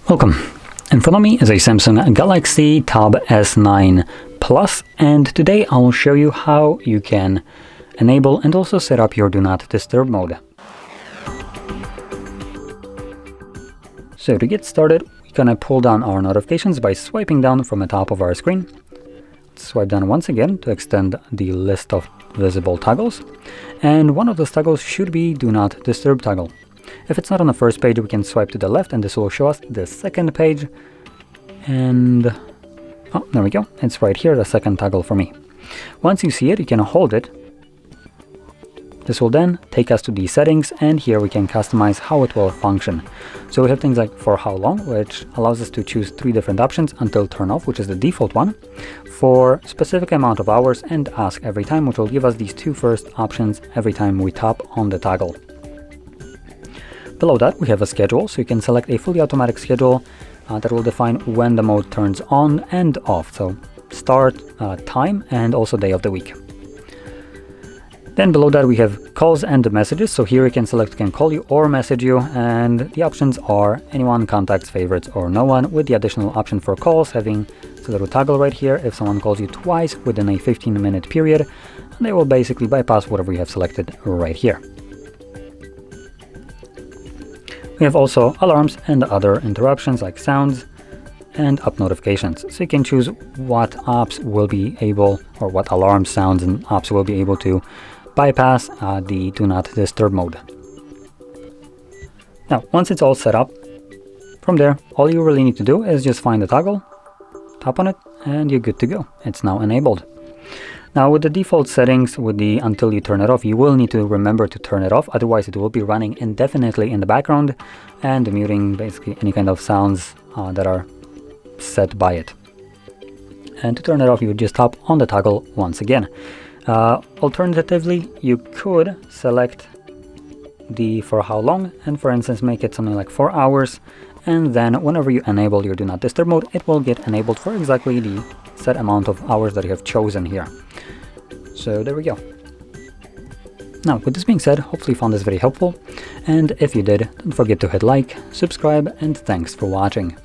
Welcome. In front of me is a Samsung Galaxy Tab S9 Plus, and today I will show you how you can enable and also set up your Do Not Disturb mode. So to get started, we're gonna pull down our notifications by swiping down from the top of our screen. Swipe down once again to extend the list of visible toggles, and one of those toggles should be Do Not Disturb toggle. If it's not on the first page, we can swipe to the left and this will show us the second page. And oh, there we go. It's right here, the second toggle for me. Once you see it, you can hold it. This will then take us to the settings, and here we can customize how it will function. So we have things like for how long, which allows us to choose 3 different options: until turn off, which is the default one, for specific amount of hours, and ask every time, which will give us these 2 first options every time we tap on the toggle. Below that, we have a schedule, so you can select a fully automatic schedule that will define when the mode turns on and off, so start, time, and also day of the week. Then below that, we have calls and messages, so here you can select can call you or message you, and the options are anyone, contacts, favorites, or no one, with the additional option for calls having a little toggle right here. If someone calls you twice within a 15-minute period, they will basically bypass whatever you have selected right here. We have also alarms and other interruptions like sounds and app notifications. So you can choose what apps will be able, or what alarms, sounds, and apps will be able to bypass the Do Not Disturb mode. Now, once it's all set up, from there, all you really need to do is just find the toggle, tap on it, and you're good to go. It's now enabled. Now, with the default settings, with the until you turn it off, you will need to remember to turn it off, otherwise it will be running indefinitely in the background and muting basically any kind of sounds that are set by it. And to turn it off, you would just tap on the toggle once again. Alternatively, you could select the for how long, and for instance make it something like 4 hours, and then whenever you enable your Do Not Disturb mode, it will get enabled for exactly the set amount of hours that you have chosen here. So there we go. Now, with this being said, hopefully you found this very helpful, and if you did, don't forget to hit like, subscribe, and thanks for watching.